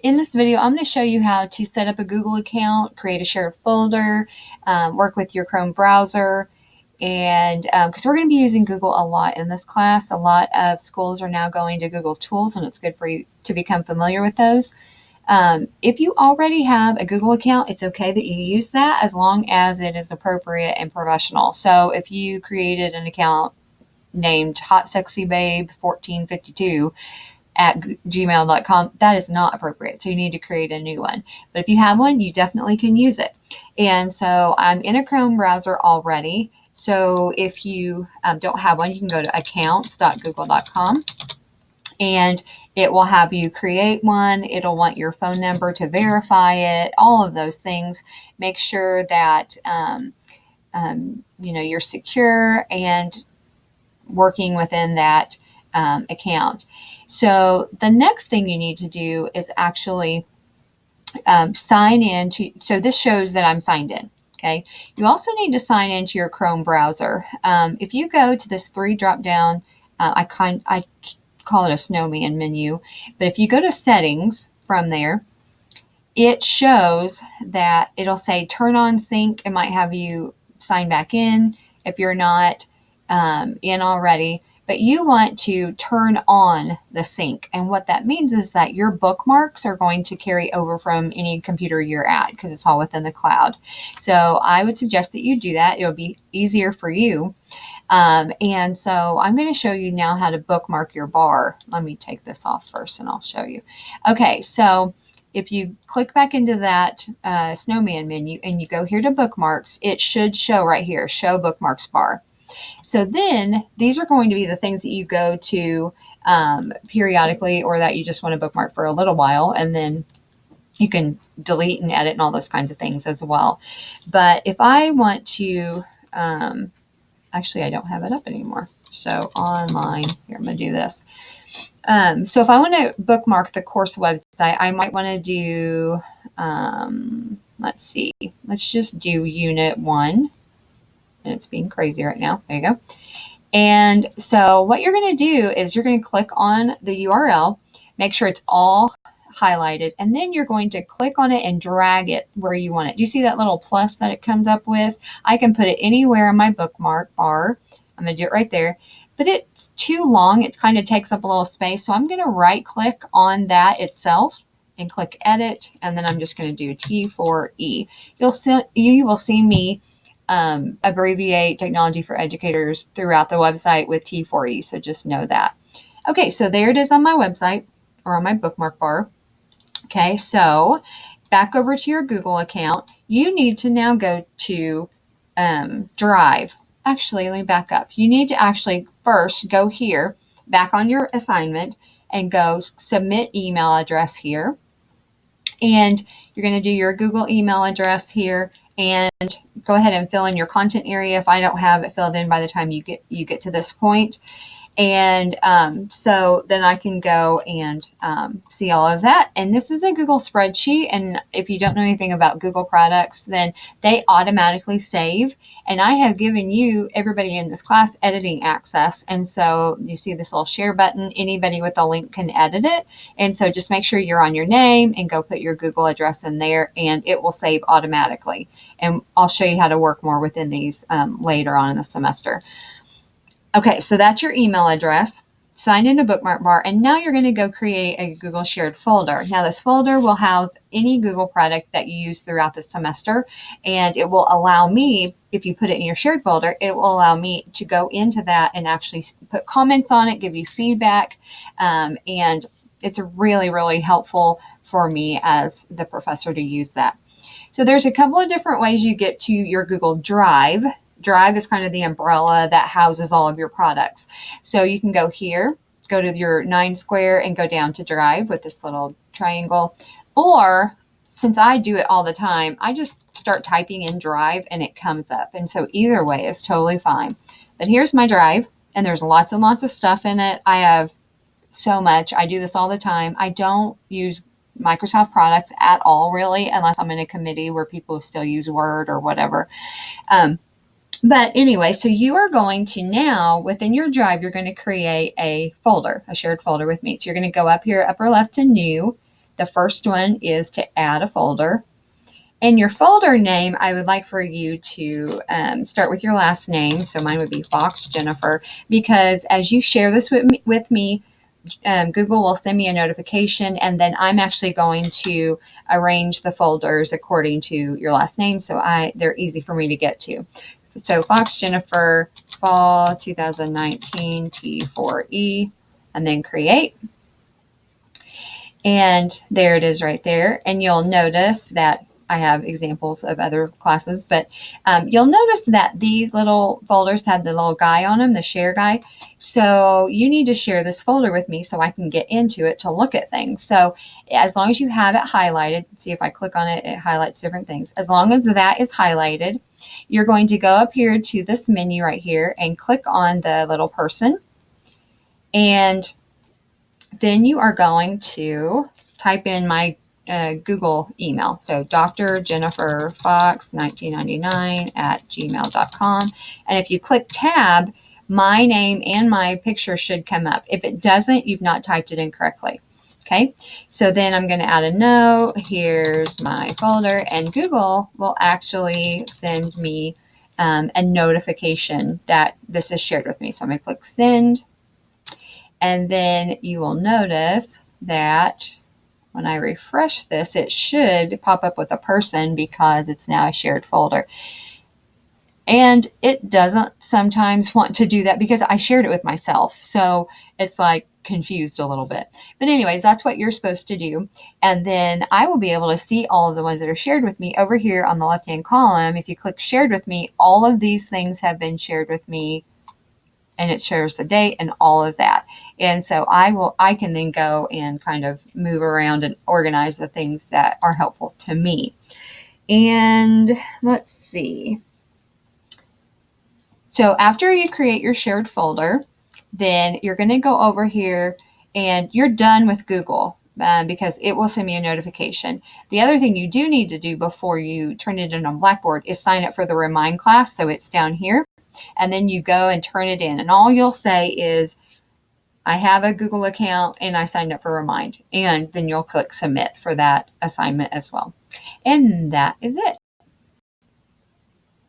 In this video, I'm going to show you how to set up a Google account, create a shared folder, work with your Chrome browser, and because we're going to be using Google a lot in this class. A lot of schools are now going to Google Tools, and it's good for you to become familiar with those. If you already have a Google account, it's okay that you use that as long as it is appropriate and professional. So if you created an account named Hot Sexy Babe 1452 at gmail.com, that is not appropriate. So you need to create a new one. But if you have one, you definitely can use it. And so I'm in a Chrome browser already. So if you don't have one, you can go to accounts.google.com and it will have you create one. It'll want your phone number to verify it, all of those things. Make sure that you're secure and working within that account. So the next thing you need to do is actually sign in to, so this shows that I'm signed in. Okay. You also need to sign into your Chrome browser. If you go to this three drop down, I call it a snowman menu, but if you go to settings from there, it shows that it'll say turn on sync. It might have you sign back in if you're not in already, but you want to turn on the sync. And what that means is that your bookmarks are going to carry over from any computer you're at because it's all within the cloud. So I would suggest that you do that. It'll be easier for you. And so I'm going to show you now how to bookmark your bar. Let me take this off first and I'll show you. Okay, so if you click back into that snowman menu and you go here to bookmarks, it should show right here, show bookmarks bar. So then these are going to be the things that you go to periodically, or that you just want to bookmark for a little while, and then you can delete and edit and all those kinds of things as well. But if I want to, actually I don't have it up anymore. So online, here I'm going to do this. So if I want to bookmark the course website, I might want to do, let's see, let's just do Unit 1. And it's being crazy right now. There you go. And so what you're going to do is you're going to click on the URL, make sure it's all highlighted, and then you're going to click on it and drag it where you want it. Do you see that little plus that it comes up with? I can put it anywhere in my bookmark bar. I'm going to do it right there. But it's too long. It kind of takes up a little space. So I'm going to right click on that itself and click edit. And then I'm just going to do T4E. You will see me abbreviate technology for educators throughout the website with T4E. So just know that. Okay, so there it is on my website or on my bookmark bar. Okay, so back over to your Google account. You need to now go to Drive. Actually, let me back up. You need to actually first go here, back on your assignment, and go submit email address here. And you're going to do your Google email address here, and go ahead and fill in your content area if I don't have it filled in by the time you get to this point. And so then I can go and see all of that. And this is a Google spreadsheet. And if you don't know anything about Google products, then they automatically save. And I have given you, everybody in this class, editing access. And so you see this little share button. Anybody with a link can edit it. And so just make sure you're on your name and go put your Google address in there, and it will save automatically. And I'll show you how to work more within these later on in the semester. Okay, so that's your email address. Sign into bookmark bar, and now you're going to go create a Google shared folder. Now this folder will house any Google product that you use throughout the semester, and it will allow me, if you put it in your shared folder, it will allow me to go into that and actually put comments on it, give you feedback, and it's really, really helpful for me as the professor to use that. So there's a couple of different ways you get to your Google Drive. Drive is kind of the umbrella that houses all of your products. So you can go here, go to your 9 square and go down to Drive with this little triangle. Or since I do it all the time, I just start typing in Drive and it comes up. And so either way is totally fine. But here's my Drive, and there's lots and lots of stuff in it. I have so much. I do this all the time. I don't use Microsoft products at all, really, unless I'm in a committee where people still use Word or whatever. But anyway, so you are going to now, within your Drive, you're going to create a folder, a shared folder with me. So you're going to go up here, upper left to New, The first one is to add a folder. And your folder name, I would like for you to start with your last name. So mine would be Fox Jennifer, because as you share this with me, Google will send me a notification, and then I'm actually going to arrange the folders according to your last name, so they're easy for me to get to. So Fox Jennifer Fall 2019 T4E, and then create. And there it is right there. And you'll notice that I have examples of other classes, but you'll notice that these little folders have the little guy on them, the share guy. So you need to share this folder with me so I can get into it to look at things. So as long as you have it highlighted, see if I click on it, it highlights different things. As long as that is highlighted, you're going to go up here to this menu right here and click on the little person. And then you are going to type in my Google email. So Dr. Jennifer Fox 1999 at gmail.com. And if you click tab, my name and my picture should come up. If it doesn't, you've not typed it in correctly. Okay, so then I'm going to add a note. Here's my folder, and Google will actually send me a notification that this is shared with me. So I'm going to click send. And then you will notice that when I refresh this, it should pop up with a person because it's now a shared folder. And it doesn't sometimes want to do that because I shared it with myself. So it's like confused a little bit. But anyways, that's what you're supposed to do. And then I will be able to see all of the ones that are shared with me over here on the left-hand column. If you click shared with me, all of these things have been shared with me, and it shares the date and all of that. And so I can then go and kind of move around and organize the things that are helpful to me. And let's see. So after you create your shared folder, then you're going to go over here and you're done with Google because it will send me a notification. The other thing you do need to do before you turn it in on Blackboard is sign up for the Remind class. So it's down here. And then you go and turn it in. And all you'll say is, I have a Google account and I signed up for Remind. And then you'll click submit for that assignment as well. And that is it.